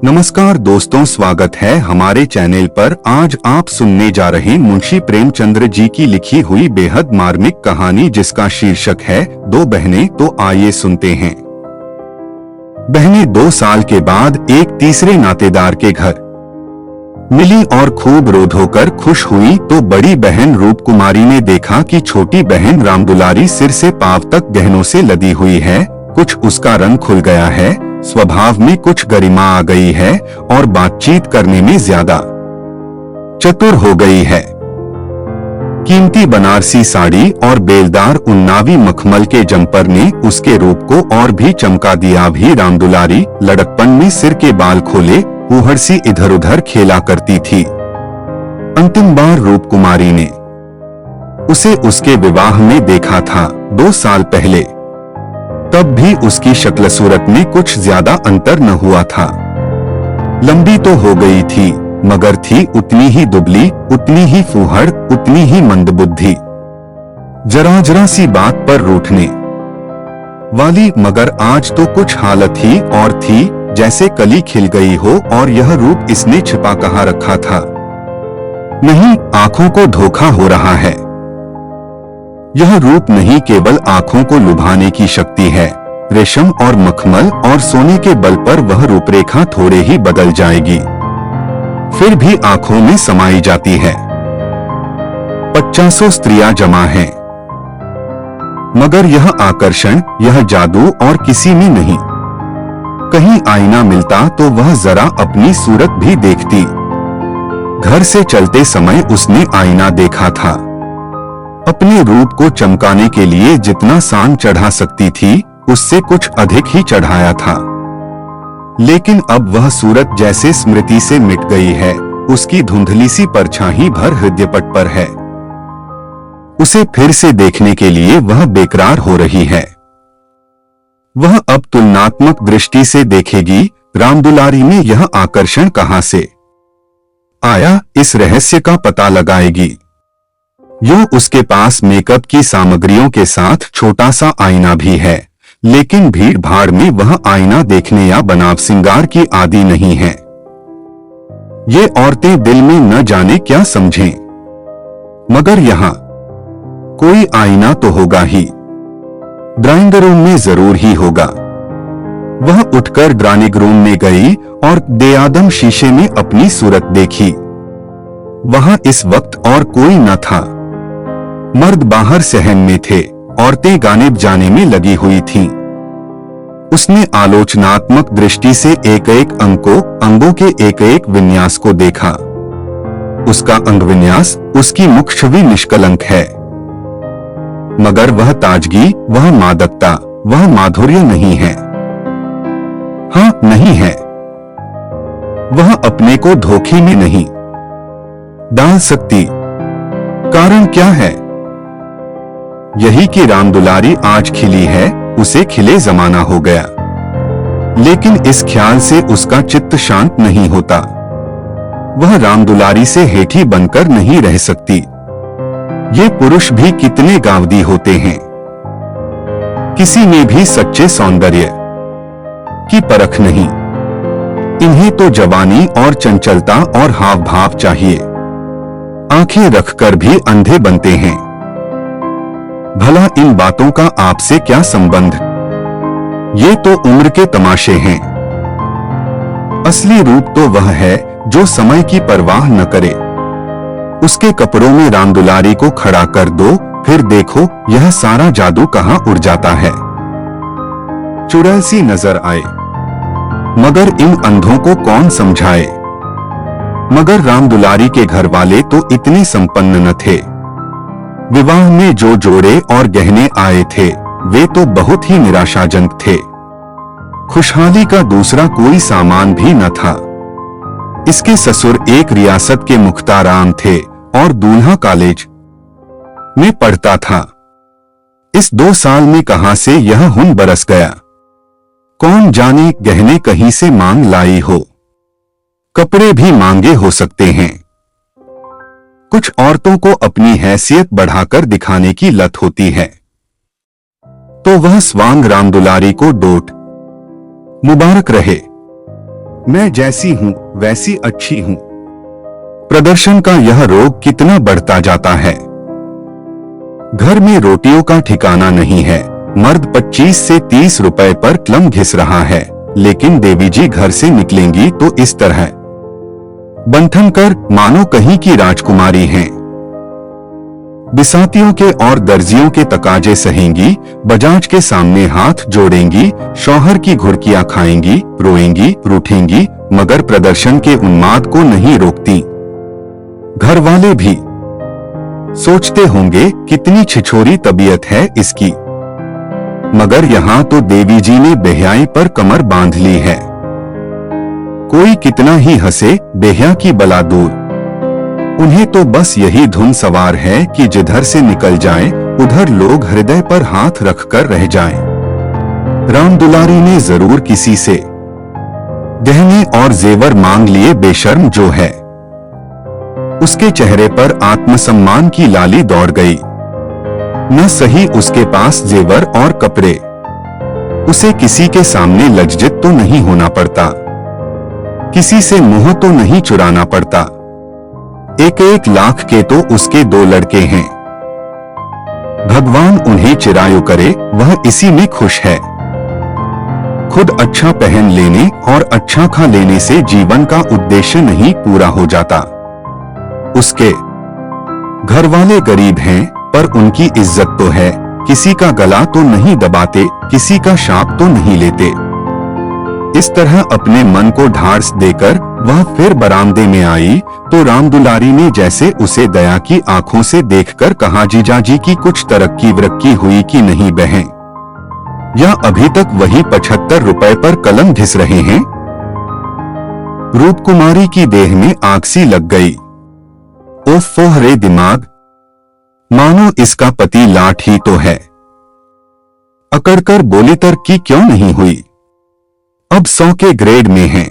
नमस्कार दोस्तों, स्वागत है हमारे चैनल पर। आज आप सुनने जा रहे मुंशी प्रेमचंद्र जी की लिखी हुई बेहद मार्मिक कहानी, जिसका शीर्षक है दो बहनें। तो आइए सुनते हैं। बहनें 2 साल के बाद एक तीसरे नातेदार के घर मिली और खूब रो धोकर खुश हुई। तो बड़ी बहन रूपकुमारी ने देखा कि छोटी बहन रामदुलारी सिर से पांव तक गहनों से लदी हुई है। कुछ उसका रंग खुल गया है, स्वभाव में कुछ गरिमा आ गई है और बातचीत करने में ज्यादा चतुर हो गई है। कीमती बनारसी साड़ी और बेलदार उन्नावी मखमल के जंपर ने उसके रूप को और भी चमका दिया। भी रामदुलारी लड़कपन में सिर के बाल खोले फूहड़ सी इधर उधर खेला करती थी। अंतिम बार रूपकुमारी ने उसे उसके विवाह में देखा था 2 साल पहले। तब भी उसकी शक्ल सूरत में कुछ ज्यादा अंतर न हुआ था। लंबी तो हो गई थी, मगर थी उतनी ही दुबली, उतनी ही फूहड़, उतनी ही मंदबुद्धि, जरा जरा सी बात पर रूठने वाली। मगर आज तो कुछ हालत ही और थी, जैसे कली खिल गई हो और यह रूप इसने छिपा कहाँ रखा था। नहीं, आंखों को धोखा हो रहा है। यह रूप नहीं केवल आंखों को लुभाने की शक्ति है। रेशम और मखमल और सोने के बल पर वह रूपरेखा थोड़े ही बदल जाएगी, फिर भी आंखों में समाई जाती है। 50 स्त्रियां जमा हैं, मगर यह आकर्षण, यह जादू और किसी में नहीं। कहीं आईना मिलता तो वह जरा अपनी सूरत भी देखती। घर से चलते समय उसने आईना देखा था। अपने रूप को चमकाने के लिए जितना सान चढ़ा सकती थी, उससे कुछ अधिक ही चढ़ाया था। लेकिन अब वह सूरत जैसे स्मृति से मिट गई है। उसकी धुंधली सी परछाई भर हृदयपट पर है। उसे फिर से देखने के लिए वह बेकरार हो रही है। वह अब तुलनात्मक दृष्टि से देखेगी, रामदुलारी में यह आकर्षण कहां से आया, इस रहस्य का पता लगाएगी। यूं उसके पास मेकअप की सामग्रियों के साथ छोटा सा आईना भी है, लेकिन भीड़ भाड़ में वह आईना देखने या बनाव सिंगार की आदी नहीं है। ये औरतें दिल में न जाने क्या समझें, मगर यहाँ कोई आईना तो होगा ही। ड्राइंग रूम में जरूर ही होगा। वह उठकर ड्राइंग रूम में गई और बेआदम शीशे में अपनी सूरत देखी। वहां इस वक्त और कोई न था। मर्द बाहर सहन में थे, औरतें गाने बजाने में लगी हुई थीं। उसने आलोचनात्मक दृष्टि से एक एक अंगों के एक एक विन्यास को देखा। उसका अंग विन्यास, उसकी मुख छवि निष्कलंक है, मगर वह ताजगी, वह मादकता, वह माधुर्य नहीं है। हाँ, नहीं है। वह अपने को धोखे में नहीं डाल सकती। कारण क्या है? यही कि रामदुलारी आज खिली है, उसे खिले जमाना हो गया। लेकिन इस ख्याल से उसका चित्त शांत नहीं होता। वह रामदुलारी से हेठी बनकर नहीं रह सकती। ये पुरुष भी कितने गावदी होते हैं। किसी में भी सच्चे सौंदर्य की परख नहीं। इन्हें तो जवानी और चंचलता और हाव भाव चाहिए। आंखें रखकर भी अंधे बनते हैं। भला इन बातों का आपसे क्या संबंध? ये तो उम्र के तमाशे हैं। असली रूप तो वह है जो समय की परवाह न करे। उसके कपड़ों में रामदुलारी को खड़ा कर दो, फिर देखो यह सारा जादू कहां उड़ जाता है। चुड़ैल सी नजर आए, मगर इन अंधों को कौन समझाए। मगर रामदुलारी के घर वाले तो इतने संपन्न न थे। विवाह में जो जोड़े और गहने आए थे, वे तो बहुत ही निराशाजनक थे। खुशहाली का दूसरा कोई सामान भी न था। इसके ससुर एक रियासत के मुख्ताराम थे और दूल्हा कॉलेज में पढ़ता था। इस 2 साल में कहां से यह हुन बरस गया। कौन जाने गहने कहीं से मांग लाई हो। कपड़े भी मांगे हो सकते हैं। कुछ औरतों को अपनी हैसियत बढ़ाकर दिखाने की लत होती है, तो वह स्वांग रामदुलारी को डोट मुबारक रहे। मैं जैसी हूँ वैसी अच्छी हूँ। प्रदर्शन का यह रोग कितना बढ़ता जाता है। घर में रोटियों का ठिकाना नहीं है। मर्द 25 से 30 रुपए पर क्लम घिस रहा है, लेकिन देवी जी घर से निकलेंगी तो इस तरह बंधन कर मानो कहीं की राजकुमारी हैं। बिसातियों के और दर्जियों के तकाजे सहेंगी, बजाज के सामने हाथ जोड़ेंगी, शौहर की घुड़कियां खाएंगी, रोएंगी, रूठेंगी, मगर प्रदर्शन के उन्माद को नहीं रोकती। घर वाले भी सोचते होंगे कितनी छिछोरी तबीयत है इसकी, मगर यहाँ तो देवी जी ने बेहयाई पर कमर बांध ली है। कोई कितना ही हंसे, बेहया की बला दूर। उन्हें तो बस यही धुन सवार है कि जिधर से निकल जाएं, उधर लोग हृदय पर हाथ रखकर रह जाएं। राम दुलारी ने जरूर किसी से गहने और जेवर मांग लिए बेशर्म जो है। उसके चेहरे पर आत्मसम्मान की लाली दौड़ गई। न सही उसके पास जेवर और कपड़े, उसे किसी के सामने लज्जित तो नहीं होना पड़ता, किसी से मुंह तो नहीं चुराना पड़ता। 1-1 लाख के तो उसके 2 लड़के हैं। भगवान उन्हें चिरायु करे, वह इसी में खुश है। खुद अच्छा पहन लेने और अच्छा खा लेने से जीवन का उद्देश्य नहीं पूरा हो जाता। उसके घर वाले गरीब हैं, पर उनकी इज्जत तो है। किसी का गला तो नहीं दबाते, किसी का शाप तो नहीं लेते। इस तरह अपने मन को ढाढ़स देकर वह फिर बरामदे में आई तो राम दुलारी ने जैसे उसे दया की आंखों से देखकर कहा, जीजाजी की कुछ तरक्की वरक्की हुई कि नहीं बहन, या अभी तक वही 75 रुपए पर कलम घिस रहे हैं। रूपकुमारी की देह में आग सी लग गई। ओफ रे दिमाग, मानो इसका पति लाठ ही तो है। अकड़कर बोली तरक्की क्यों नहीं हुई, अब 100 के ग्रेड में है।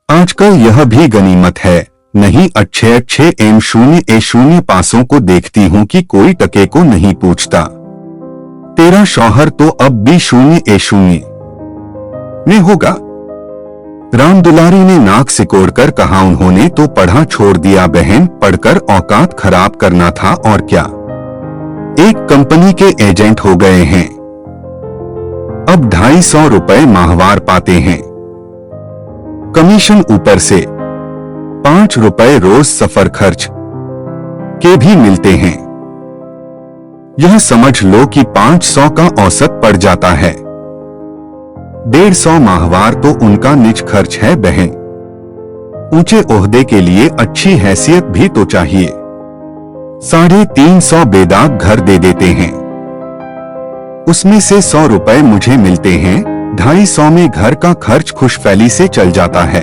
आजकल यह भी गनीमत है, नहीं अच्छे M0A0 पासों को देखती हूं कि कोई टके को नहीं पूछता। तेरा शौहर तो अब भी 0A0 में होगा। राम दुलारी ने नाक सिकोड़कर कहा, उन्होंने तो पढ़ा छोड़ दिया बहन, पढ़कर औकात खराब करना था और क्या। एक कंपनी के एजेंट हो गए हैं, अब 250 रुपए माहवार पाते हैं। कमीशन ऊपर से 5 रुपए रोज सफर खर्च के भी मिलते हैं। यह समझ लो कि 500 का औसत पड़ जाता है। 150 माहवार तो उनका निज खर्च है बहन। ऊंचे ओहदे के लिए अच्छी हैसियत भी तो चाहिए। 350 बेदाग घर दे देते हैं, उसमें से 100 रुपए मुझे मिलते हैं। 250 में घर का खर्च खुशफैली से चल जाता है।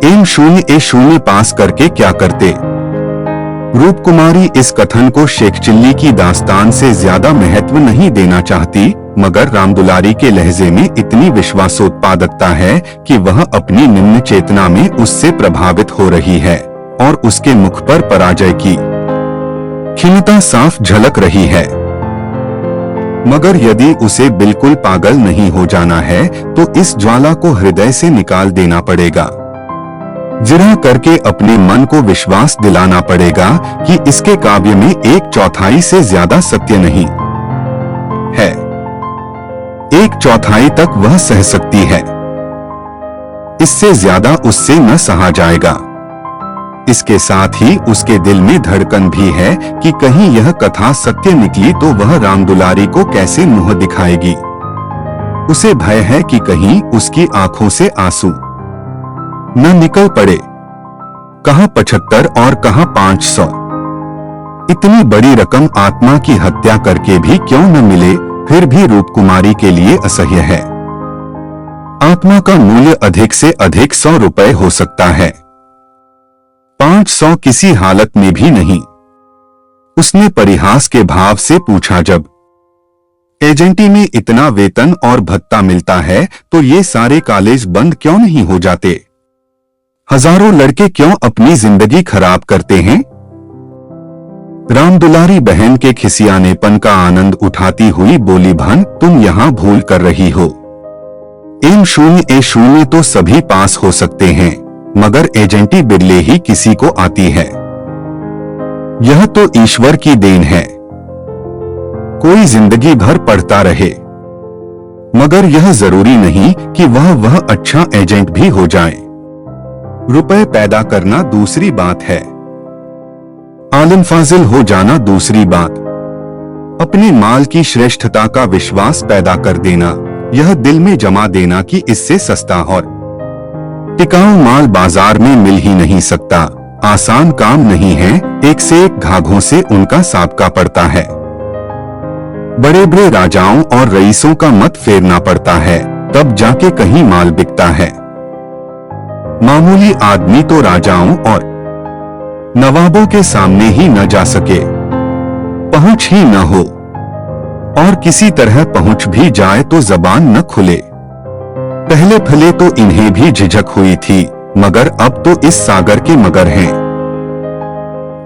M0A0 पास करके क्या करते। रूपकुमारी इस कथन को शेख चिल्ली की दास्तान से ज्यादा महत्व नहीं देना चाहती, मगर रामदुलारी के लहजे में इतनी विश्वासोत्पादकता है कि वह अपनी निम्न चेतना में उससे प्रभावित हो रही है और उसके मुख पर पराजय की खिन्नता साफ झलक रही है। मगर यदि उसे बिल्कुल पागल नहीं हो जाना है तो इस ज्वाला को हृदय से निकाल देना पड़ेगा। जिरा करके अपने मन को विश्वास दिलाना पड़ेगा कि इसके काव्य में 1/4 से ज्यादा सत्य नहीं है। 1/4 तक वह सह सकती है, इससे ज्यादा उससे न सहा जाएगा। इसके साथ ही उसके दिल में धड़कन भी है कि कहीं यह कथा सत्य निकली तो वह रामदुलारी को कैसे मुंह दिखाएगी। उसे भय है कि कहीं उसकी आंखों से आंसू न निकल पड़े। कहां 75 और कहां 500। इतनी बड़ी रकम आत्मा की हत्या करके भी क्यों न मिले, फिर भी रूपकुमारी के लिए असह्य है। आत्मा का मूल्य अधिक से अधिक 100 रुपए हो सकता है, 500 किसी हालत में भी नहीं। उसने परिहास के भाव से पूछा, जब एजेंटी में इतना वेतन और भत्ता मिलता है तो ये सारे कॉलेज बंद क्यों नहीं हो जाते? हजारों लड़के क्यों अपनी जिंदगी खराब करते हैं? रामदुलारी बहन के खिसियानेपन का आनंद उठाती हुई बोली, भान तुम यहां भूल कर रही हो। M0A0 तो सभी पास हो सकते हैं, मगर एजेंटी बिरले ही किसी को आती है। यह तो ईश्वर की देन है। कोई जिंदगी भर पढ़ता रहे, मगर यह जरूरी नहीं कि वह अच्छा एजेंट भी हो जाए। रुपए पैदा करना दूसरी बात है, आलिम फाजिल हो जाना दूसरी बात। अपने माल की श्रेष्ठता का विश्वास पैदा कर देना, यह दिल में जमा देना कि इससे सस्ता और टिकाऊ माल बाजार में मिल ही नहीं सकता। आसान काम नहीं है, एक से एक घाघों से उनका साबका पड़ता है। बड़े बड़े राजाओं और रईसों का मत फेरना पड़ता है, तब जाके कहीं माल बिकता है। मामूली आदमी तो राजाओं और नवाबों के सामने ही न जा सके, पहुंच ही न हो, और किसी तरह पहुंच भी जाए तो जबान न खुले। पहले भले तो इन्हें भी झिझक हुई थी, मगर अब तो इस सागर के मगर हैं।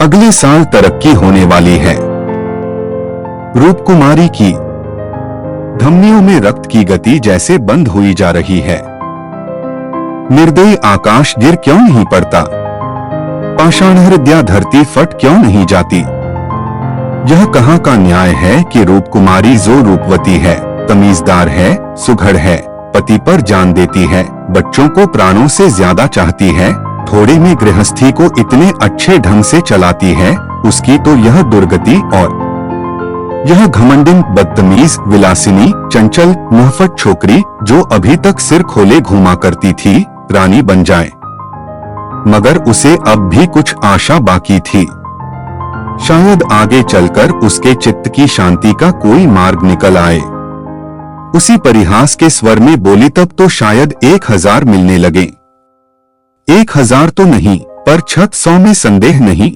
अगले साल तरक्की होने वाली है। रूपकुमारी की धमनियों में रक्त की गति जैसे बंद हुई जा रही है। निर्दयी आकाश गिर क्यों नहीं पड़ता? पाषाण हृदय धरती फट क्यों नहीं जाती? यह कहाँ का न्याय है कि रूपकुमारी जो रूपवती है, तमीजदार है, सुघड़ है, पति पर जान देती है, बच्चों को प्राणों से ज्यादा चाहती है, थोड़े में गृहस्थी को इतने अच्छे ढंग से चलाती है, उसकी तो यह दुर्गति और यह घमंडिन, बदतमीज, विलासिनी, चंचल, मुहफत छोकरी जो अभी तक सिर खोले घूमा करती थी, रानी बन जाए। मगर उसे अब भी कुछ आशा बाकी थी। शायद आगे चलकर उसके चित्त की शांति का कोई मार्ग निकल आए। उसी परिहास के स्वर में बोली, तब तो शायद 1000 मिलने लगे। 1000 तो नहीं, पर 600 में संदेह नहीं।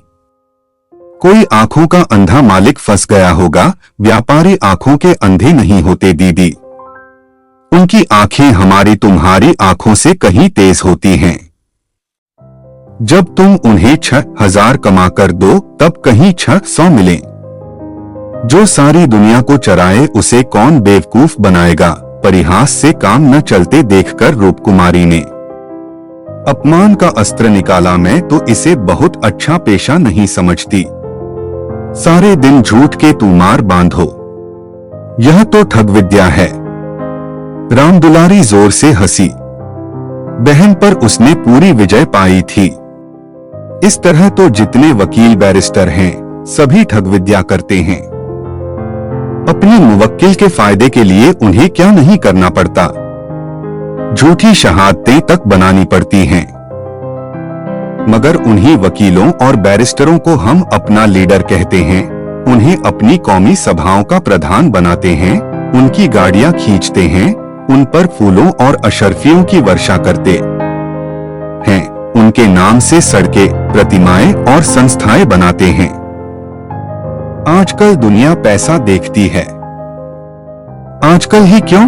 कोई आंखों का अंधा मालिक फंस गया होगा, व्यापारी आंखों के अंधे नहीं होते दीदी। उनकी आंखें हमारी तुम्हारी आंखों से कहीं तेज होती हैं। जब तुम उन्हें 6000 कमा कर दो, तब कहीं 600 मिले। जो सारी दुनिया को चराए उसे कौन बेवकूफ बनाएगा? परिहास से काम न चलते देखकर रूपकुमारी ने अपमान का अस्त्र निकाला। मैं तो इसे बहुत अच्छा पेशा नहीं समझती। सारे दिन झूठ के तूमार बांधो, यह तो ठग विद्या है। रामदुलारी जोर से हंसी। बहन पर उसने पूरी विजय पाई थी। इस तरह तो जितने वकील बैरिस्टर हैं, सभी ठग विद्या करते हैं। अपने मुवक्किल के फायदे के लिए उन्हें क्या नहीं करना पड़ता, झूठी शहादतें तक बनानी पड़ती हैं। मगर उन्हीं वकीलों और बैरिस्टरों को हम अपना लीडर कहते हैं, उन्हें अपनी कौमी सभाओं का प्रधान बनाते हैं, उनकी गाड़ियां खींचते हैं, उन पर फूलों और अशर्फियों की वर्षा करते हैं, उनके नाम से सड़कें, प्रतिमाएं और संस्थाएं बनाते हैं। आजकल दुनिया पैसा देखती है। आजकल ही क्यों,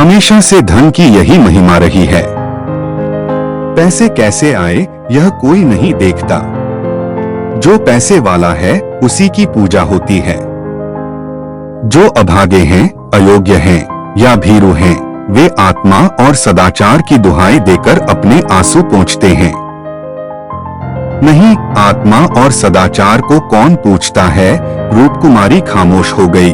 हमेशा से धन की यही महिमा रही है। पैसे कैसे आए यह कोई नहीं देखता। जो पैसे वाला है उसी की पूजा होती है। जो अभागे हैं, अयोग्य हैं या भीरू हैं, वे आत्मा और सदाचार की दुहाई देकर अपने आंसू पोंछते हैं। नहीं, आत्मा और सदाचार को कौन पूछता है? रूपकुमारी खामोश हो गई।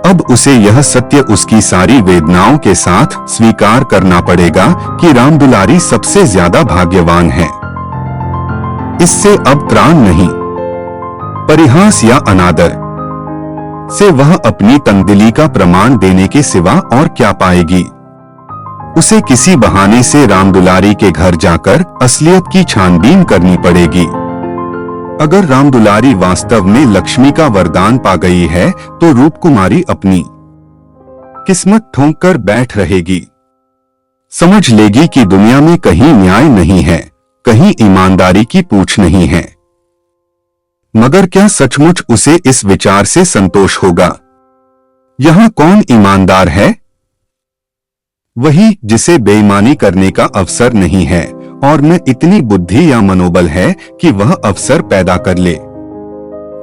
अब उसे यह सत्य उसकी सारी वेदनाओं के साथ स्वीकार करना पड़ेगा कि रामदुलारी सबसे ज्यादा भाग्यवान है। इससे अब त्राण नहीं। परिहास या अनादर से वह अपनी तंगदिली का प्रमाण देने के सिवा और क्या पाएगी? उसे किसी बहाने से रामदुलारी के घर जाकर असलियत की छानबीन करनी पड़ेगी। अगर रामदुलारी वास्तव में लक्ष्मी का वरदान पा गई है, तो रूपकुमारी अपनी किस्मत ठोंक कर बैठ रहेगी। समझ लेगी कि दुनिया में कहीं न्याय नहीं है, कहीं ईमानदारी की पूछ नहीं है। मगर क्या सचमुच उसे इस विचार से संतोष होगा? यहां कौन ईमानदार है? वही जिसे बेईमानी करने का अवसर नहीं है और न इतनी बुद्धि या मनोबल है कि वह अवसर पैदा कर ले।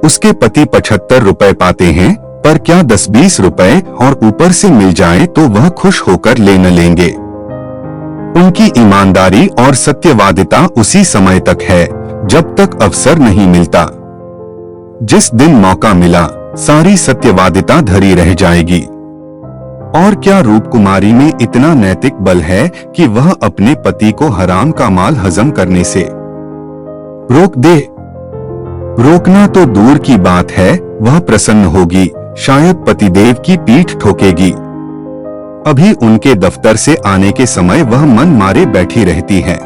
उसके पति 75 रुपए पाते हैं, पर क्या 10-20 रुपए और ऊपर से मिल जाए तो वह खुश होकर ले न लेंगे। उनकी ईमानदारी और सत्यवादिता उसी समय तक है जब तक अवसर नहीं मिलता। जिस दिन मौका मिला सारी सत्यवादिता धरी रह जाएगी। और क्या रूपकुमारी में इतना नैतिक बल है कि वह अपने पति को हराम का माल हजम करने से रोक दे। रोकना तो दूर की बात है, वह प्रसन्न होगी, शायद पतिदेव की पीठ ठोकेगी। अभी उनके दफ्तर से आने के समय वह मन मारे बैठी रहती है।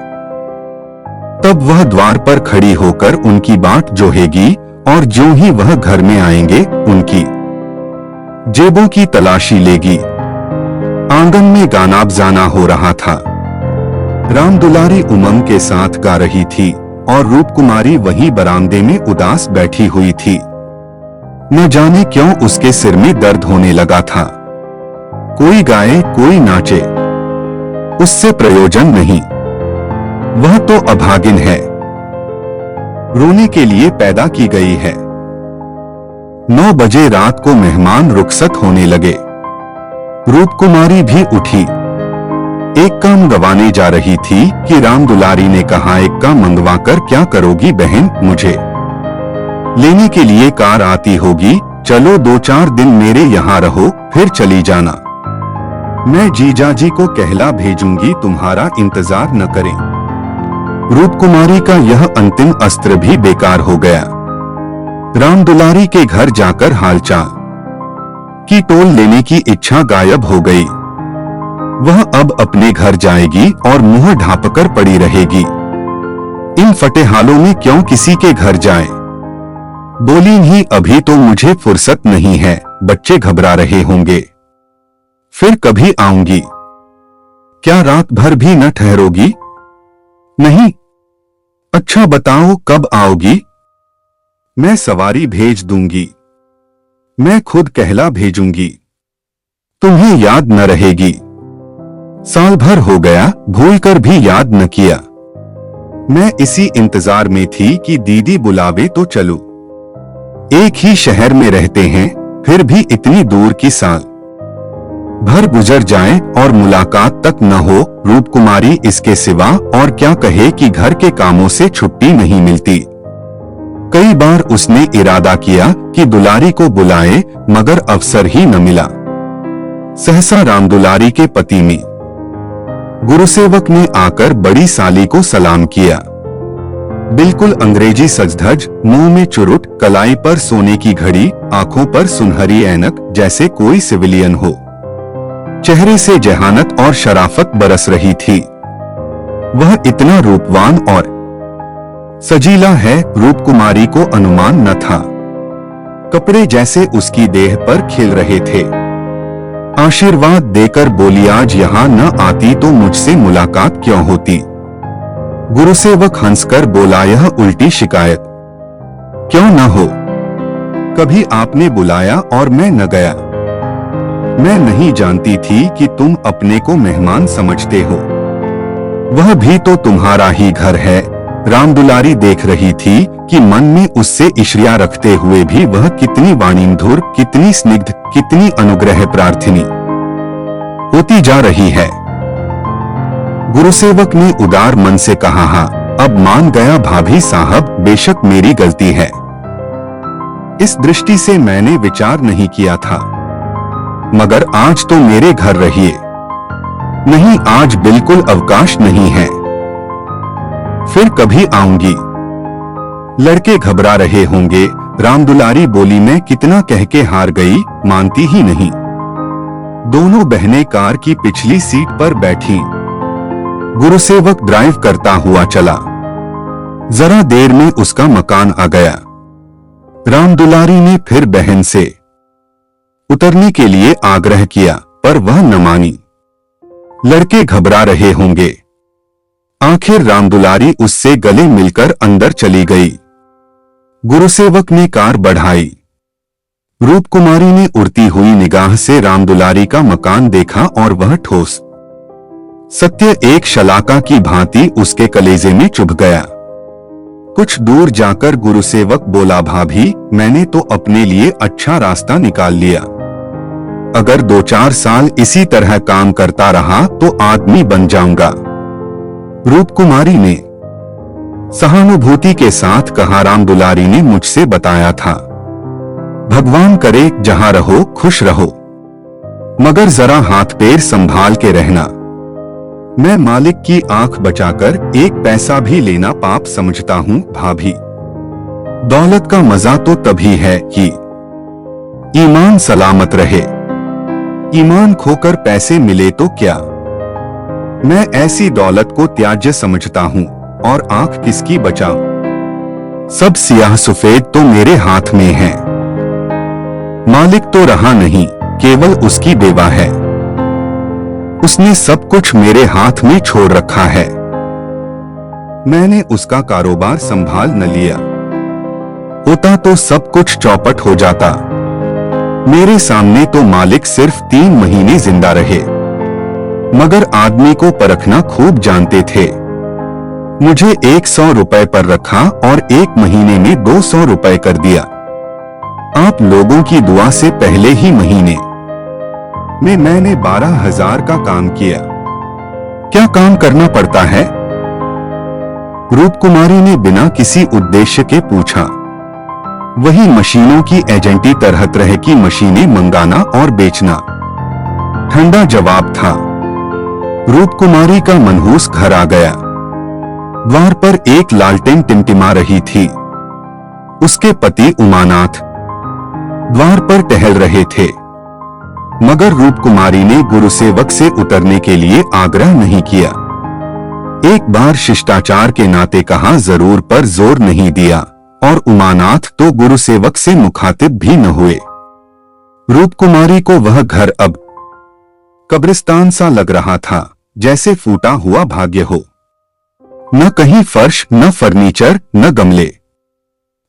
तब वह द्वार पर खड़ी होकर उनकी बाट जोहेगी और ज्यों ही वह घर में आएंगे उनकी जेबों की तलाशी लेगी। आंगन में गाना बजाना हो रहा था। राम दुलारी उमंग के साथ गा रही थी और रूपकुमारी वहीं बरामदे में उदास बैठी हुई थी। न जाने क्यों उसके सिर में दर्द होने लगा था। कोई गाए कोई नाचे, उससे प्रयोजन नहीं, वह तो अभागिन है, रोने के लिए पैदा की गई है। 9 बजे रात को मेहमान रुखसत होने लगे। रूपकुमारी भी उठी, एक काम गंवाने जा रही थी कि राम दुलारी ने कहा, एक काम मंगवा कर क्या करोगी बहन, मुझे लेने के लिए कार आती होगी, चलो 2-4 दिन मेरे यहाँ रहो फिर चली जाना। मैं जीजाजी को कहला भेजूंगी, तुम्हारा इंतजार न करें। रूपकुमारी का यह अंतिम अस्त्र भी बेकार हो गया। राम दुलारी के घर जाकर हालचाल की टोल लेने की इच्छा गायब हो गई। वह अब अपने घर जाएगी और मुंह ढांपकर पड़ी रहेगी। इन फटे हालों में क्यों किसी के घर जाए। बोली ही, अभी तो मुझे फुर्सत नहीं है, बच्चे घबरा रहे होंगे, फिर कभी आऊंगी। क्या रात भर भी न ठहरोगी? नहीं। अच्छा बताओ कब आओगी? मैं सवारी भेज दूंगी, मैं खुद कहला भेजूंगी, तुम्हें याद न रहेगी। साल भर हो गया, भूलकर भी याद न किया। मैं इसी इंतजार में थी कि दीदी बुलावे तो चलूं। एक ही शहर में रहते हैं, फिर भी इतनी दूर की साल भर गुजर जाए और मुलाकात तक न हो। रूपकुमारी इसके सिवा और क्या कहे कि घर के कामों से छुट्टी नहीं मिलती। कई बार उसने इरादा किया कि दुलारी को बुलाए, मगर अवसर ही न मिला। सहसा राम दुलारी के पति में गुरुसेवक ने आकर बड़ी साली को सलाम किया। बिल्कुल अंग्रेजी सजधज, मुंह में चुरुट, कलाई पर सोने की घड़ी, आंखों पर सुनहरी ऐनक, जैसे कोई सिविलियन हो। चेहरे से जहानत और शराफत बरस रही थी। वह इतना रूपवान और सजीला है, रूपकुमारी को अनुमान न था। कपड़े जैसे उसकी देह पर खिल रहे थे। आशीर्वाद देकर बोली, आज यहाँ न आती तो मुझसे मुलाकात क्यों होती। गुरुसेवक हंसकर बोला, यह उल्टी शिकायत क्यों न हो। कभी आपने बुलाया और मैं न गया। मैं नहीं जानती थी कि तुम अपने को मेहमान समझते हो। वह भी तो तुम्हारा ही घर है। राम दुलारी देख रही थी कि मन में उससे ईर्ष्या रखते हुए भी वह कितनी वाणीमधुर, कितनी स्निग्ध, कितनी अनुग्रह प्रार्थिनी होती जा रही है। गुरुसेवक ने उदार मन से कहा, हाँ अब मान गया भाभी साहब, बेशक मेरी गलती है। इस दृष्टि से मैंने विचार नहीं किया था, मगर आज तो मेरे घर रहिए। नहीं, आज बिल्कुल अवकाश नहीं है, फिर कभी आऊंगी। लड़के घबरा रहे होंगे। राम दुलारी बोली, मैं कितना कह के हार गई, मानती ही नहीं। दोनों बहनें कार की पिछली सीट पर बैठी। गुरुसेवक ड्राइव करता हुआ चला। जरा देर में उसका मकान आ गया। राम दुलारी ने फिर बहन से उतरने के लिए आग्रह किया, पर वह न मानी। लड़के घबरा रहे होंगे। आखिर राम दुलारी उससे गले मिलकर अंदर चली गई। गुरुसेवक ने कार बढ़ाई। रूपकुमारी ने उड़ती हुई निगाह से राम दुलारी का मकान देखा और वह ठोस सत्य एक शलाका की भांति उसके कलेजे में चुभ गया। कुछ दूर जाकर गुरुसेवक बोला, भाभी मैंने तो अपने लिए अच्छा रास्ता निकाल लिया। अगर 2-4 साल इसी तरह काम करता रहा तो आदमी बन जाऊंगा। रूपकुमारी ने सहानुभूति के साथ कहा, राम दुलारी ने मुझसे बताया था, भगवान करे जहां रहो खुश रहो, मगर जरा हाथ पैर संभाल के रहना। मैं मालिक की आंख बचाकर एक पैसा भी लेना पाप समझता हूँ भाभी। दौलत का मजा तो तभी है कि ईमान सलामत रहे। ईमान खोकर पैसे मिले तो क्या। मैं ऐसी दौलत को त्याज्य समझता हूँ और आंख किसकी बचाऊं। सब सियाह सफेद तो मेरे हाथ में है। मालिक तो रहा नहीं, केवल उसकी बेवा है। उसने सब कुछ मेरे हाथ में छोड़ रखा है। मैंने उसका कारोबार संभाल न लिया होता तो सब कुछ चौपट हो जाता। मेरे सामने तो मालिक सिर्फ 3 महीने जिंदा रहे, मगर आदमी को परखना खूब जानते थे। मुझे 100 रुपए पर रखा और 1 महीने में 200 रुपए कर दिया। आप लोगों की दुआ से पहले ही महीने में मैंने 12,000 का काम किया। क्या काम करना पड़ता है? रूपकुमारी ने बिना किसी उद्देश्य के पूछा। वही मशीनों की एजेंटी, तरह तरह की मशीनें मंगाना और बेचना। ठंडा जवाब था। रूपकुमारी का मनहूस घर आ गया। द्वार पर एक लालटेन टिमटिमा रही थी। उसके पति उमानाथ द्वार पर टहल रहे थे, मगर रूपकुमारी ने गुरुसेवक से उतरने के लिए आग्रह नहीं किया। एक बार शिष्टाचार के नाते कहा जरूर, पर जोर नहीं दिया, और उमानाथ तो गुरुसेवक से मुखातिब भी न हुए। रूपकुमारी को वह घर अब कब्रिस्तान सा लग रहा था, जैसे फूटा हुआ भाग्य हो। न कहीं फर्श, न फर्नीचर, न गमले।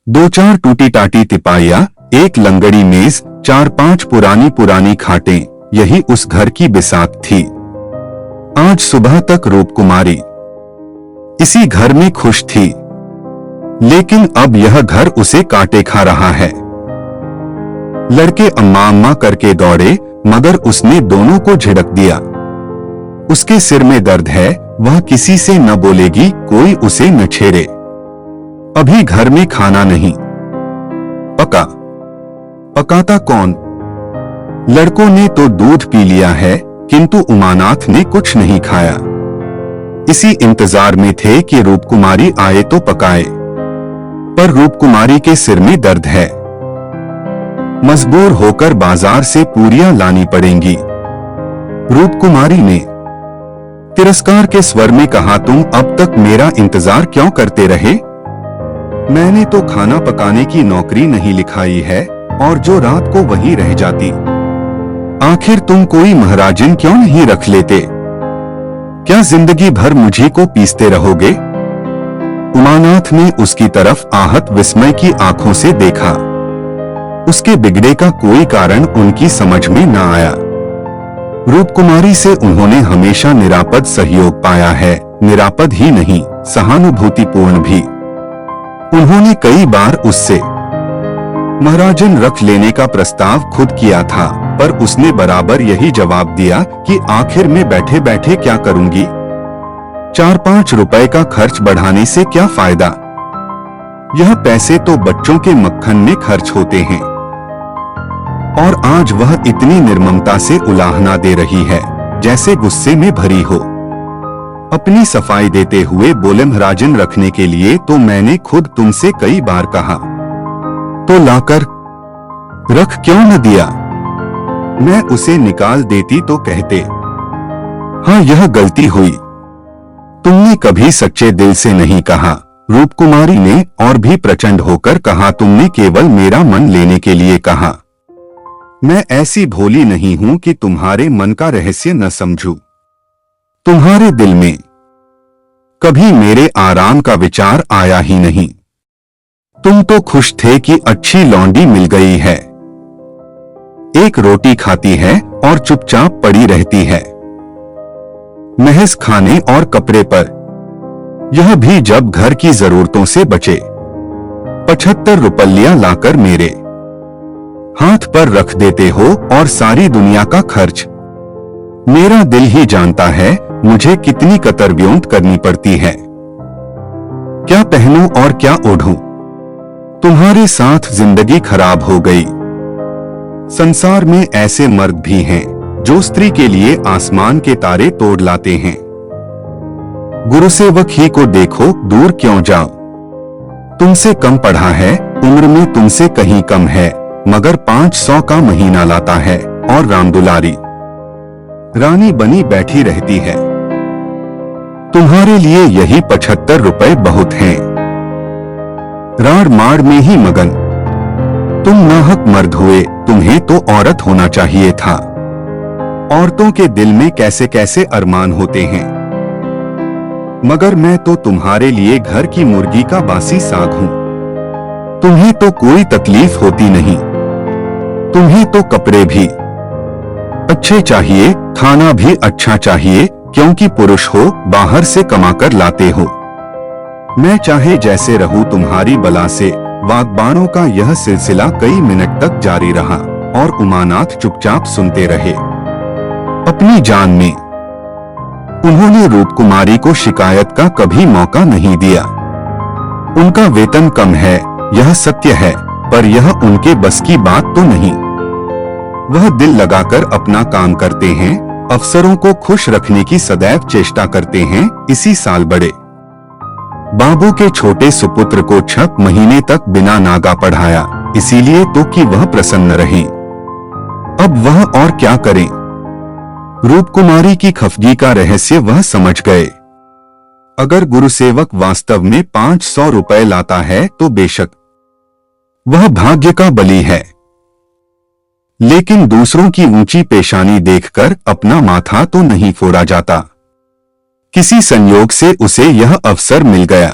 2-4 टूटी टाटी तिपाहियां, एक लंगड़ी मेज, 4-5 पुरानी पुरानी खाटें, यही उस घर की बिसात थी। आज सुबह तक रूपकुमारी इसी घर में खुश थी, लेकिन अब यह घर उसे काटे खा रहा है। लड़के अम्मा अम्मा करके दौड़े, मगर उसने दोनों को झिड़क दिया। उसके सिर में दर्द है, वह किसी से न बोलेगी, कोई उसे न छेड़े। अभी घर में खाना नहीं पका। पकाता कौन? लड़कों ने तो दूध पी लिया है, किंतु उमानाथ ने कुछ नहीं खाया। इसी इंतजार में थे कि रूपकुमारी आए तो पकाए, पर रूपकुमारी के सिर में दर्द है। मजबूर होकर बाजार से पूरियां लानी पड़ेंगी। रूपकुमारी ने तिरस्कार के स्वर में कहा, तुम अब तक मेरा इंतजार क्यों करते रहे? मैंने तो खाना पकाने की नौकरी नहीं लिखाई है, और जो रात को वहीं रह जाती। आखिर तुम कोई महाराजन क्यों नहीं रख लेते? क्या जिंदगी भर मुझी को पीसते रहोगे? उमानाथ ने उसकी तरफ आहत विस्मय की आंखों से देखा। उसके बिगड़े का कोई कारण उनकी समझ में न आया। रूपकुमारी से उन्होंने हमेशा निरापद सहयोग पाया है, निरापद ही नहीं, सहानुभूतिपूर्ण भी। उन्होंने कई बार उससे महाराजन रख लेने का प्रस्ताव खुद किया था, पर उसने बराबर यही जवाब दिया कि आखिर में बैठे बैठे क्या करूंगी? 4-5 रुपए का खर्च बढ़ाने से क्या फायदा? यह पैसे तो बच्चों के मक्खन में खर्च होते हैं। और आज वह इतनी निर्ममता से उलाहना दे रही है, जैसे गुस्से में भरी हो। अपनी सफाई देते हुए बोले, महाराजन रखने के लिए तो मैंने खुद तुमसे कई बार कहा, तो लाकर रख क्यों न दिया? मैं उसे निकाल देती तो कहते, हाँ यह गलती हुई। तुमने कभी सच्चे दिल से नहीं कहा। रूपकुमारी ने और भी प्रचंड होकर कहा, तुमने केवल मेरा मन लेने के लिए कहा। मैं ऐसी भोली नहीं हूं कि तुम्हारे मन का रहस्य न समझूं। तुम्हारे दिल में कभी मेरे आराम का विचार आया ही नहीं। तुम तो खुश थे कि अच्छी लौंडी मिल गई है, एक रोटी खाती है और चुपचाप पड़ी रहती है, महज खाने और कपड़े पर। यह भी जब घर की जरूरतों से बचे। 75 रुपया लाकर मेरे हाथ पर रख देते हो और सारी दुनिया का खर्च। मेरा दिल ही जानता है मुझे कितनी कतरव्योंत करनी पड़ती है। क्या पहनूं और क्या ओढ़ूं? तुम्हारे साथ जिंदगी खराब हो गई। संसार में ऐसे मर्द भी हैं जो स्त्री के लिए आसमान के तारे तोड़ लाते हैं। गुरुसेवक ही को देखो, दूर क्यों जाओ। तुमसे कम पढ़ा है, उम्र में तुमसे कहीं कम है, मगर 500 का महीना लाता है और रामदुलारी रानी बनी बैठी रहती है। तुम्हारे लिए यही 75 रुपए बहुत हैं। राड़ माड़ में ही मगन। तुम नाहक मर्द हुए, तुम्हें तो औरत होना चाहिए था। औरतों के दिल में कैसे कैसे अरमान होते हैं, मगर मैं तो तुम्हारे लिए घर की मुर्गी का बासी साग हूं। तुम्हें तो कोई तकलीफ होती नहीं। तुम्हें तो कपड़े भी अच्छे चाहिए, खाना भी अच्छा चाहिए, क्योंकि पुरुष हो, बाहर से कमाकर लाते हो। मैं चाहे जैसे रहूं तुम्हारी बला से। वाग्बाणों का यह सिलसिला कई मिनट तक जारी रहा और उमानाथ चुपचाप सुनते रहे। अपनी जान में उन्होंने रूपकुमारी को शिकायत का कभी मौका नहीं दिया। उनका वेतन कम है, यह सत्य है, पर यह उनके बस की बात तो नहीं। वह दिल लगाकर अपना काम करते हैं, अफसरों को खुश रखने की सदैव चेष्टा करते हैं। इसी साल बड़े बाबू के छोटे सुपुत्र को 6 महीने तक बिना नागा पढ़ाया, इसीलिए तो कि वह प्रसन्न रहे। अब वह और क्या करें? रूपकुमारी की खफगी का रहस्य वह समझ गए। अगर गुरुसेवक वास्तव में 500 रुपए लाता है तो बेशक वह भाग्य का बली है, लेकिन दूसरों की ऊंची पेशानी देखकर अपना माथा तो नहीं फोड़ा जाता। किसी संयोग से उसे यह अवसर मिल गया,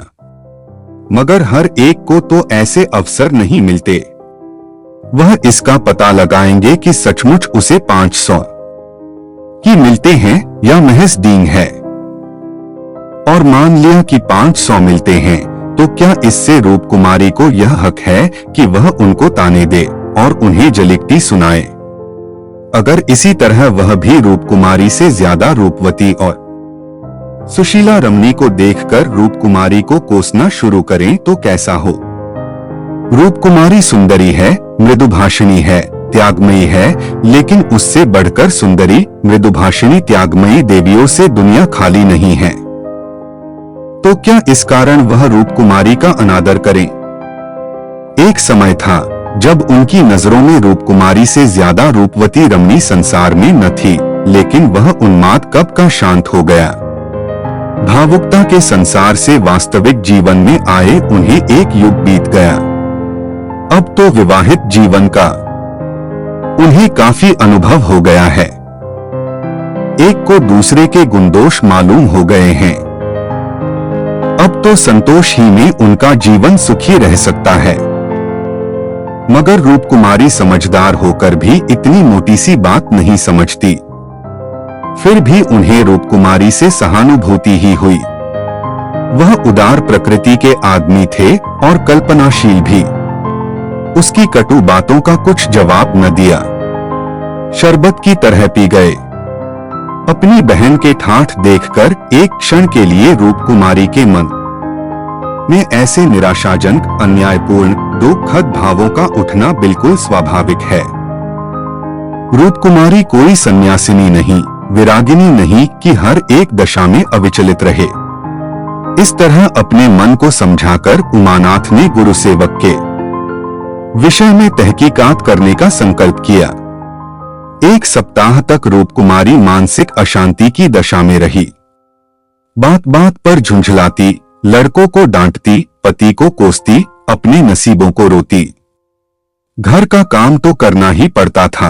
मगर हर एक को तो ऐसे अवसर नहीं मिलते। वह इसका पता लगाएंगे कि सचमुच उसे 500 की मिलते हैं या महज डींग है। और मान लिया कि 500 मिलते हैं, तो क्या इससे रूपकुमारी को यह हक है कि वह उनको ताने दे और उन्हें जलिकती सुनाए? अगर इसी तरह वह भी रूपकुमारी से ज्यादा रूपवती और सुशीला रमणी को देखकर रूपकुमारी को कोसना शुरू करें तो कैसा हो? रूपकुमारी सुंदरी है, मृदुभाषिणी है, त्यागमयी है, लेकिन उससे बढ़कर सुंदरी, मृदुभाषिणी, त्यागमयी देवियों से दुनिया खाली नहीं है। तो क्या इस कारण वह रूपकुमारी का अनादर करें? एक समय था जब उनकी नजरों में रूपकुमारी से ज्यादा रूपवती रमणी संसार में न थी, लेकिन वह उन्माद कब का शांत हो गया। भावुकता के संसार से वास्तविक जीवन में आए उन्हें एक युग बीत गया। अब तो विवाहित जीवन का उन्हें काफी अनुभव हो गया है। एक को दूसरे के गुणदोष मालूम हो गए हैं। अब तो संतोष ही में उनका जीवन सुखी रह सकता है। मगर रूपकुमारी समझदार होकर भी इतनी मोटी सी बात नहीं समझती। फिर भी उन्हें रूपकुमारी से सहानुभूति ही हुई। वह उदार प्रकृति के आदमी थे और कल्पनाशील भी। उसकी कटु बातों का कुछ जवाब न दिया। शरबत की तरह पी गए। अपनी बहन के ठाठ देखकर एक क्षण के लिए रूपकुमारी के मन में ऐसे निराशाजनक, अन्यायपूर्ण, दुखद भावों का उठना बिल्कुल स्वाभाविक है। रूपकुमारी कोई सन्यासिनी नहीं, विरागिनी नहीं कि हर एक दशा में अविचलित रहे। इस तरह अपने मन को समझाकर उमानाथ ने गुरुसेवक के विषय में तहकीकात करने का संकल्प किया। 1 सप्ताह तक रूपकुमारी मानसिक अशांति की दशा में रही। बात बात पर झुंझलाती, लड़कों को डांटती, पति को कोसती, अपने नसीबों को रोती। घर का काम तो करना ही पड़ता था,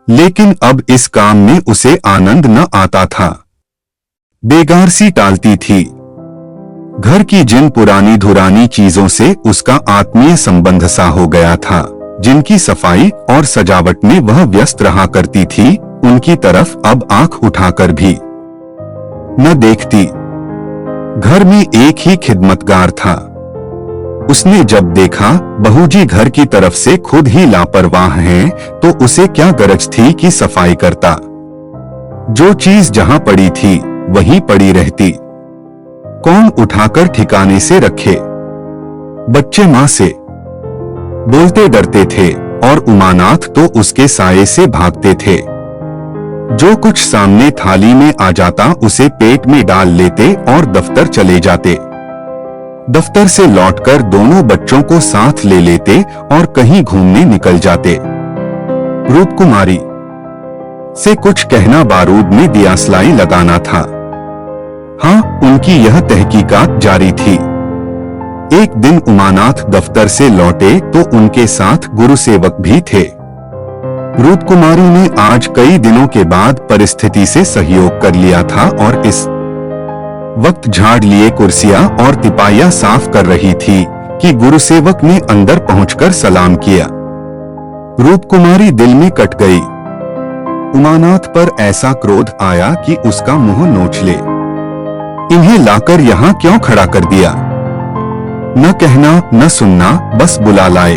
लेकिन अब इस काम में उसे आनंद न आता था। बेगार सी टालती थी। घर की जिन पुरानी धुरानी चीजों से उसका आत्मीय संबंध सा हो गया था, जिनकी सफाई और सजावट में वह व्यस्त रहा करती थी, उनकी तरफ अब आंख उठाकर भी न देखती। घर में एक ही खिदमतगार था। उसने जब देखा बहूजी घर की तरफ से खुद ही लापरवाह हैं, तो उसे क्या गरज थी कि सफाई करता। जो चीज जहां पड़ी थी वहीं पड़ी रहती, कौन उठाकर ठिकाने से रखे। बच्चे मां से बोलते डरते थे और उमानाथ तो उसके साये से भागते थे। जो कुछ सामने थाली में आ जाता उसे पेट में डाल लेते और दफ्तर चले जाते। दफ्तर से लौटकर दोनों बच्चों को साथ ले लेते और कहीं घूमने निकल जाते। रूपकुमारी से कुछ कहना बारूद में दियासलाई लगाना था। हाँ, उनकी यह तहकीकात जारी थी। एक दिन उमानाथ दफ्तर से लौटे तो उनके साथ गुरुसेवक भी थे। रूपकुमारी ने आज कई दिनों के बाद परिस्थिति से सहयोग कर लिया था और इस वक्त झाड़ लिए कुर्सियां और तिपाइयां साफ कर रही थी कि गुरुसेवक ने अंदर पहुंचकर सलाम किया। रूपकुमारी दिल में कट गई। उमानाथ पर ऐसा क्रोध आया कि उसका मुंह नोच ले। इन्हें लाकर यहाँ क्यों खड़ा कर दिया? न कहना न सुनना, बस बुला लाए।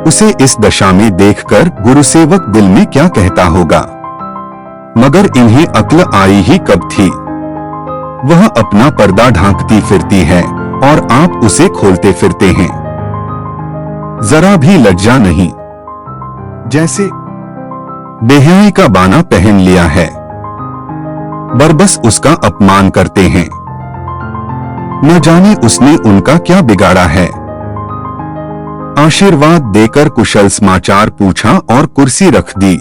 उसे इस दशा में देखकर गुरुसेवक दिल में क्या कहता होगा। मगर इन्हें अक्ल आई ही कब थी। वह अपना पर्दा ढांकती फिरती है और आप उसे खोलते फिरते हैं। जरा भी लज्जा नहीं, जैसे बेहयाई का बाना पहन लिया है। बरबस उसका अपमान करते हैं। न जाने उसने उनका क्या बिगाड़ा है। आशीर्वाद देकर कुशल समाचार पूछा और कुर्सी रख दी।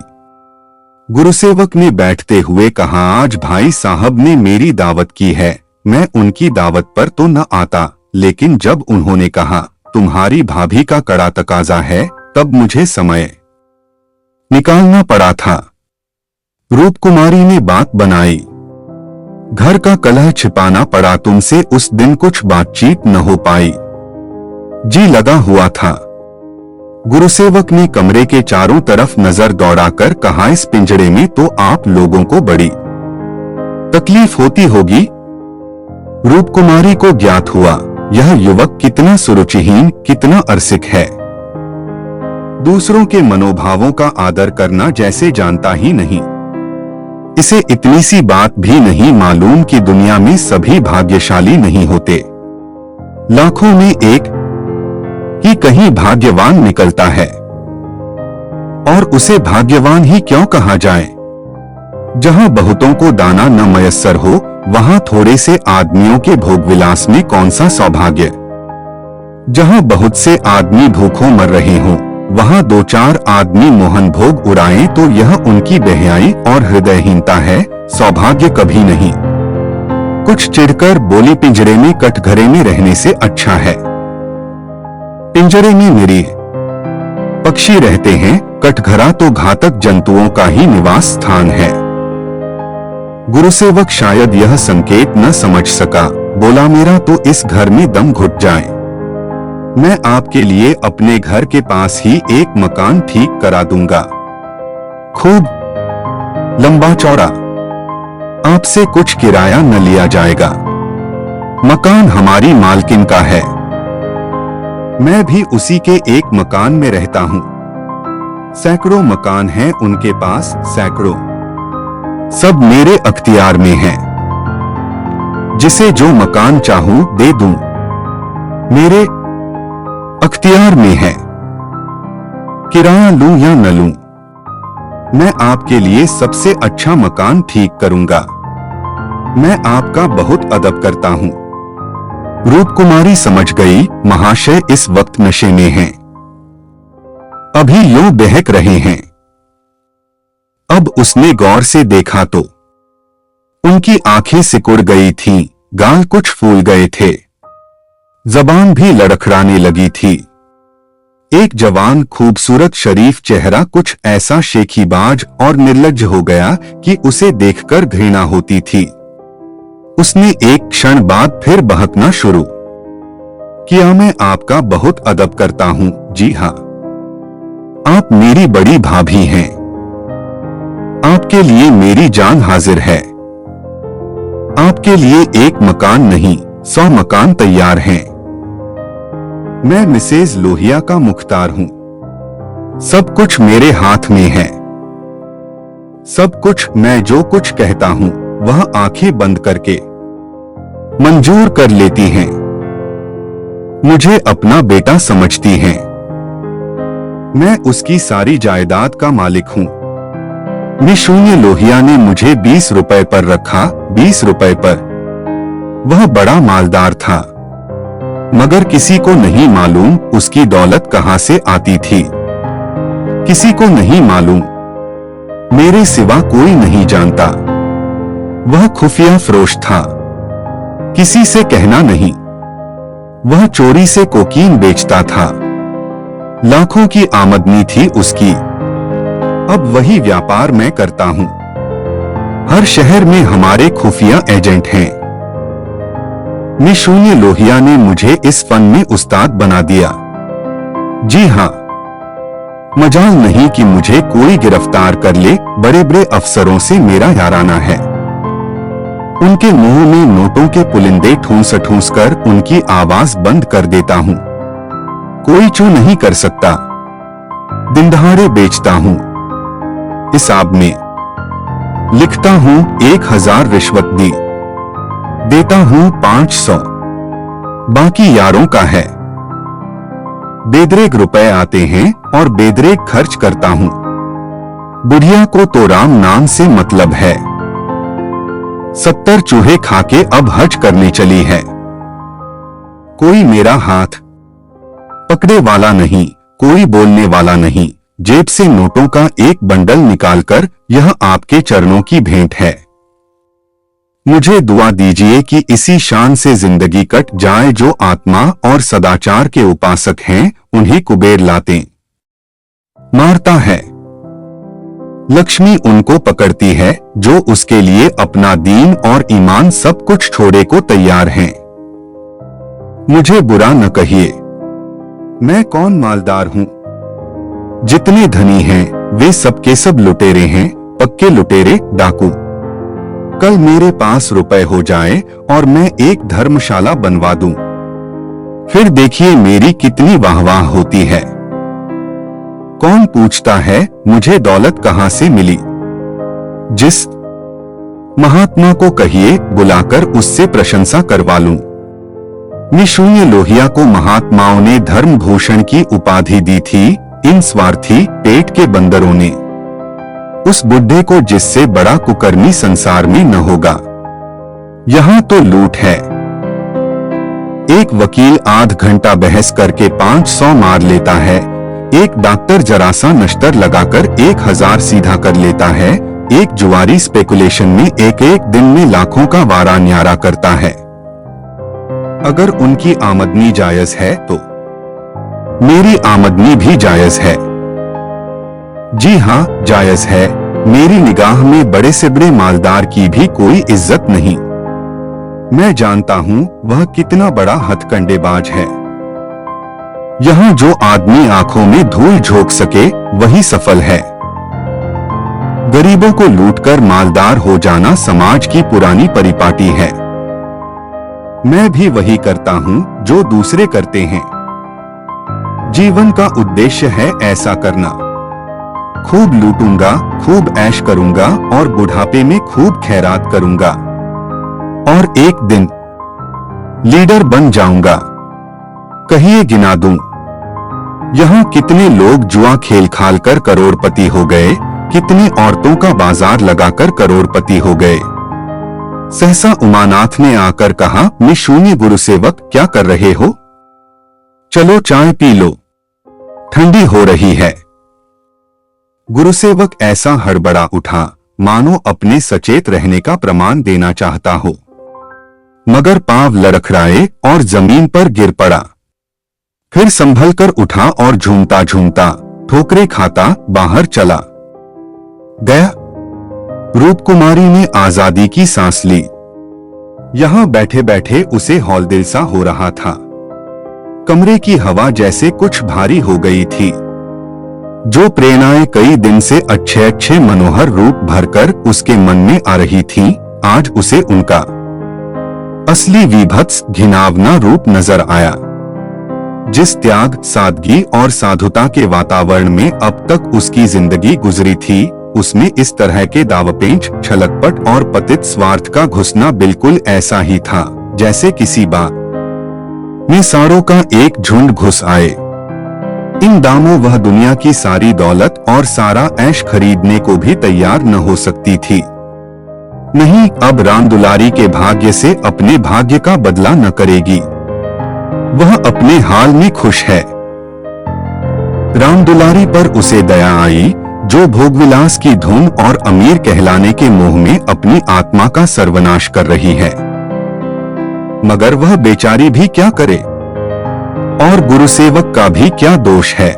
गुरुसेवक ने बैठते हुए कहा, आज भाई साहब ने मेरी दावत की है। मैं उनकी दावत पर तो न आता, लेकिन जब उन्होंने कहा तुम्हारी भाभी का कड़ा तकाजा है, तब मुझे समय निकालना पड़ा था। रूपकुमारी ने बात बनाई। घर का कलह छिपाना पड़ा, तुमसे उस दिन कुछ बातचीत न हो पाई। जी लगा हुआ था। गुरुसेवक ने कमरे के चारों तरफ नजर दौड़ाकर कहा, इस पिंजड़े में तो आप लोगों को बड़ी तकलीफ होती होगी। रूपकुमारी को ज्ञात हुआ यह युवक कितना सुरुचिहीन, कितना अरसिक है। दूसरों के मनोभावों का आदर करना जैसे जानता ही नहीं। इसे इतनी सी बात भी नहीं मालूम कि दुनिया में सभी भाग्यशाली नहीं होते। लाखों में एक ही कहीं भाग्यवान निकलता है, और उसे भाग्यवान ही क्यों कहा जाए। जहां बहुतों को दाना न मयस्सर हो, वहां थोड़े से आदमियों के भोगविलास में कौन सा सौभाग्य। जहां बहुत से आदमी भूखों मर रहे हों, वहां दो चार आदमी मोहन भोग उड़ाएं तो यह उनकी बेहयाई और हृदयहीनता है, सौभाग्य कभी नहीं। कुछ चिढ़कर बोली, पिंजरे में कटघरे में रहने से अच्छा है। पिंजरे में निरीह पक्षी रहते हैं, कटघरा तो घातक जंतुओं का ही निवास स्थान है। गुरुसेवक शायद यह संकेत न समझ सका, बोला, मेरा तो इस घर में दम घुट जाए। मैं आपके लिए अपने घर के पास ही एक मकान ठीक करा दूंगा, खूब लंबा चौड़ा। आपसे कुछ किराया न लिया जाएगा। मकान हमारी मालकिन का है। मैं भी उसी के एक मकान में रहता हूं। सैकड़ों मकान हैं उनके पास, सैकड़ों। सब मेरे अख्तियार में हैं। जिसे जो मकान चाहूं दे दूं, मेरे अख्तियार में है। किराया लूं या न लूं, मैं आपके लिए सबसे अच्छा मकान ठीक करूंगा। मैं आपका बहुत अदब करता हूं। रूपकुमारी समझ गई, महाशय इस वक्त नशे में हैं, अभी यूं बहक रहे हैं। अब उसने गौर से देखा तो उनकी आंखें सिकुड़ गई थीं, गाल कुछ फूल गए थे, जबान भी लड़खड़ाने लगी थी। एक जवान खूबसूरत शरीफ चेहरा कुछ ऐसा शेखीबाज और निर्लज्ज हो गया कि उसे देखकर घृणा होती थी। उसने एक क्षण बाद फिर बहकना शुरू किया, मैं आपका बहुत अदब करता हूं। जी हाँ, आप मेरी बड़ी भाभी हैं। आपके लिए मेरी जान हाजिर है। आपके लिए एक मकान नहीं 100 मकान तैयार हैं। मैं मिसेज लोहिया का मुख्तार हूं। सब कुछ मेरे हाथ में है। सब कुछ मैं जो कुछ कहता हूं वह आंखें बंद करके मंजूर कर लेती हैं। मुझे अपना बेटा समझती हैं। मैं उसकी सारी जायदाद का मालिक हूं। निशून्य लोहिया ने मुझे 20 रुपए पर रखा, 20 रुपए पर। वह बड़ा मालदार था, मगर किसी को नहीं मालूम उसकी दौलत कहां से आती थी। किसी को नहीं मालूम, मेरे सिवा कोई नहीं जानता। वह खुफिया फरोश था, किसी से कहना नहीं। वह चोरी से कोकीन बेचता था। लाखों की आमदनी थी उसकी। अब वही व्यापार मैं करता हूं। हर शहर में हमारे खुफिया एजेंट हैं। निशून्य लोहिया ने मुझे इस फन में उस्ताद बना दिया। जी हां, मजाल नहीं कि मुझे कोई गिरफ्तार कर ले। बड़े बड़े अफसरों से मेरा याराना है। उनके मुंह में नोटों के पुलिंदे ठूंस ठूंस कर उनकी आवाज बंद कर देता हूं। कोई चू नहीं कर सकता। दिन दहाड़े बेचता हूं। हिसाब में लिखता हूं 1000 रिश्वत दी, देता हूं 500, बाकी यारों का है। बेदरेग रुपए आते हैं और बेदरेग खर्च करता हूं। बुढ़िया को तो राम नाम से मतलब है। 70 चूहे खाके अब हज करने चली है। कोई मेरा हाथ पकड़े वाला नहीं, कोई बोलने वाला नहीं। जेब से नोटों का एक बंडल निकालकर यह आपके चरणों की भेंट है। मुझे दुआ दीजिए कि इसी शान से जिंदगी कट जाए। जो आत्मा और सदाचार के उपासक हैं उन्हें कुबेर लाते मारता है। लक्ष्मी उनको पकड़ती है जो उसके लिए अपना दीन और ईमान सब कुछ छोड़े को तैयार हैं। मुझे बुरा न कहिए, मैं कौन मालदार हूं। जितने धनी हैं वे सबके सब लुटेरे हैं, पक्के लुटेरे, डाकू। कल मेरे पास रुपए हो जाए और मैं एक धर्मशाला बनवा दूं, फिर देखिए मेरी कितनी वाहवाह होती है। कौन पूछता है मुझे दौलत कहां से मिली। जिस महात्मा को कहिए बुलाकर उससे प्रशंसा करवा लूं। निशून्य लोहिया को महात्माओं ने धर्म भूषण की उपाधि दी थी, इन स्वार्थी पेट के बंदरों ने। उस बुड्ढे को जिससे बड़ा कुकर्मी संसार में न होगा। यहां तो लूट है। एक वकील आध घंटा बहस करके 500 मार लेता है। एक डॉक्टर जरा सा नश्तर लगाकर 1000 सीधा कर लेता है। एक जुआरी स्पेकुलेशन में एक दिन में लाखों का वारा न्यारा करता है। अगर उनकी आमदनी जायज है तो मेरी आमदनी भी जायज है। जी हां, जायज है। मेरी निगाह में बड़े से बड़े मालदार की भी कोई इज्जत नहीं। मैं जानता हूं वह कितना बड़ा हथकंडेबाज है। यहां जो आदमी आंखों में धूल झोंक सके वही सफल है। गरीबों को लूटकर मालदार हो जाना समाज की पुरानी परिपाटी है। मैं भी वही करता हूं जो दूसरे करते हैं। जीवन का उद्देश्य है ऐसा करना। खूब लूटूंगा, खूब ऐश करूंगा और बुढ़ापे में खूब खैरात करूंगा और एक दिन लीडर बन जाऊंगा। कहिए गिना दूं, यहां कितने लोग जुआ खेल खाल कर करोड़पति हो गए, कितने औरतों का बाजार लगाकर करोड़पति हो गए। सहसा उमानाथ ने आकर कहा, निशून्य गुरुसेवक क्या कर रहे हो? चलो चाय पी लो, ठंडी हो रही है। गुरुसेवक ऐसा हड़बड़ा उठा मानो अपने सचेत रहने का प्रमाण देना चाहता हो, मगर पांव लड़खड़ाए और जमीन पर गिर पड़ा। फिर संभल कर उठा और झूमता झूमता ठोकरे खाता बाहर चला गया। रूपकुमारी ने आजादी की सांस ली। यहां बैठे बैठे उसे हौलदिल सा हो रहा था। कमरे की हवा जैसे कुछ भारी हो गई थी। जो प्रेरणाएं कई दिन से अच्छे अच्छे मनोहर रूप भरकर उसके मन में आ रही थीं, आज उसे उनका असली वीभत्स घिनौना रूप नजर आया। जिस त्याग, सादगी और साधुता के वातावरण में अब तक उसकी जिंदगी गुजरी थी, उसमें इस तरह के दावपेंच, छलकपट और पतित स्वार्थ का घुसना बिल्कुल ऐसा ही था जैसे किसी बाग में सांडों का एक झुंड घुस आए। इन दामों वह दुनिया की सारी दौलत और सारा ऐश खरीदने को भी तैयार न हो सकती थी। नहीं, अब रामदुलारी के भाग्य से अपने भाग्य का बदला न करेगी। वह अपने हाल में खुश है। रामदुलारी पर उसे दया आई, जो भोगविलास की धुन और अमीर कहलाने के मोह में अपनी आत्मा का सर्वनाश कर रही है। मगर वह बेचारी भी क्या करे, और गुरुसेवक का भी क्या दोष है।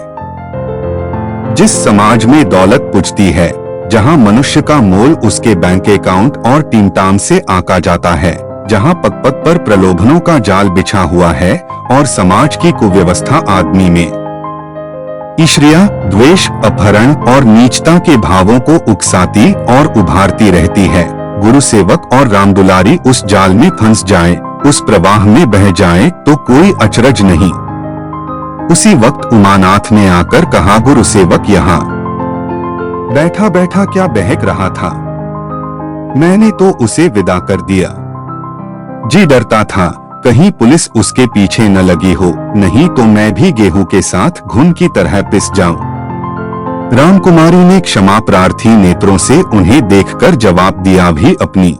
जिस समाज में दौलत पुजती है, जहां मनुष्य का मोल उसके बैंक अकाउंट और टीमटाम से आंका जाता है, जहां पग पग पर प्रलोभनों का जाल बिछा हुआ है और समाज की कुव्यवस्था आदमी में ईर्ष्या, द्वेष, अपहरण और नीचता के भावों को उकसाती और उभारती रहती है, गुरुसेवक और रामदुलारी उस जाल में फंस जाएं, उस प्रवाह में बह जाएं, तो कोई अचरज नहीं। उसी वक्त उमानाथ ने आकर कहा, गुरुसेवक यहाँ बैठा बैठा क्या बहक रहा था? मैंने तो उसे विदा कर दिया। जी डरता था कहीं पुलिस उसके पीछे न लगी हो, नहीं तो मैं भी गेहूं के साथ घुन की तरह पिस जाऊं। रामकुमारी ने क्षमा प्रार्थी नेत्रों से उन्हें देखकर जवाब दिया, भी अपनी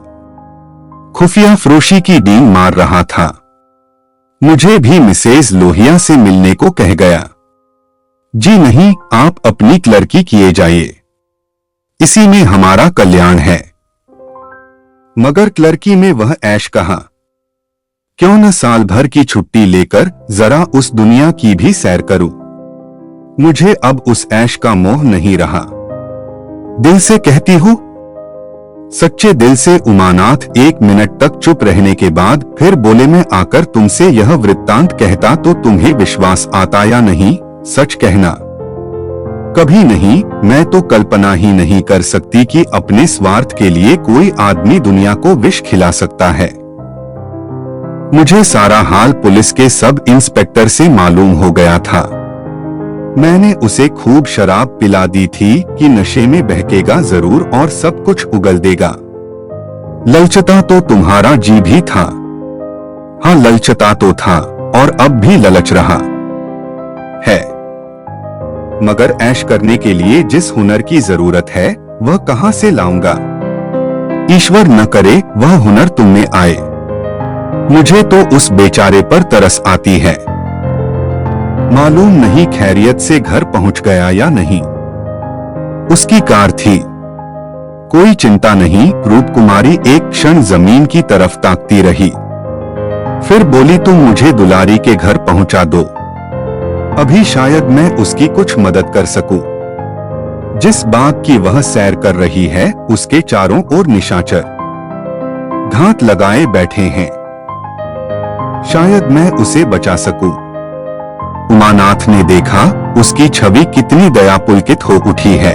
खुफिया फरोशी की डींग मार रहा था। मुझे भी मिसेज लोहिया से मिलने को कह गया। जी नहीं, आप अपनी क्लर्की किए जाइए, इसी में हमारा कल्याण है। मगर क्लर्की में वह ऐश कहाँ? क्यों न साल भर की छुट्टी लेकर जरा उस दुनिया की भी सैर करूं। मुझे अब उस ऐश का मोह नहीं रहा। दिल से कहती हूं, सच्चे दिल से। उमानाथ 1 मिनट तक चुप रहने के बाद फिर बोले, मैं आकर तुमसे यह वृत्तांत कहता तो तुम्हें विश्वास आता या नहीं? सच कहना। कभी नहीं। मैं तो कल्पना ही नहीं कर सकती कि अपने स्वार्थ के लिए कोई आदमी दुनिया को विष खिला सकता है। मुझे सारा हाल पुलिस के सब इंस्पेक्टर से मालूम हो गया था। मैंने उसे खूब शराब पिला दी थी कि नशे में बहकेगा जरूर और सब कुछ उगल देगा। ललचता तो तुम्हारा जी भी था। हाँ, ललचता तो था और अब भी ललच रहा है। मगर ऐश करने के लिए जिस हुनर की जरूरत है, वह कहां से लाऊंगा? ईश्वर न करे वह हुनर तुम में आए। मुझे तो उस बेचारे पर तरस आती है। मालूम नहीं खैरियत से घर पहुंच गया या नहीं। उसकी कार थी। कोई चिंता नहीं। रूपकुमारी एक क्षण जमीन की तरफ ताकती रही, फिर बोली, तुम मुझे दुलारी के घर पहुंचा दो। अभी शायद मैं उसकी कुछ मदद कर सकूं। जिस बाग की वह सैर कर रही है, उसके चारों ओर निशाचर घात लगाए बैठे हैं। शायद मैं उसे बचा सकूं। उमानाथ ने देखा, उसकी छवि कितनी दयापुलकित हो उठी है।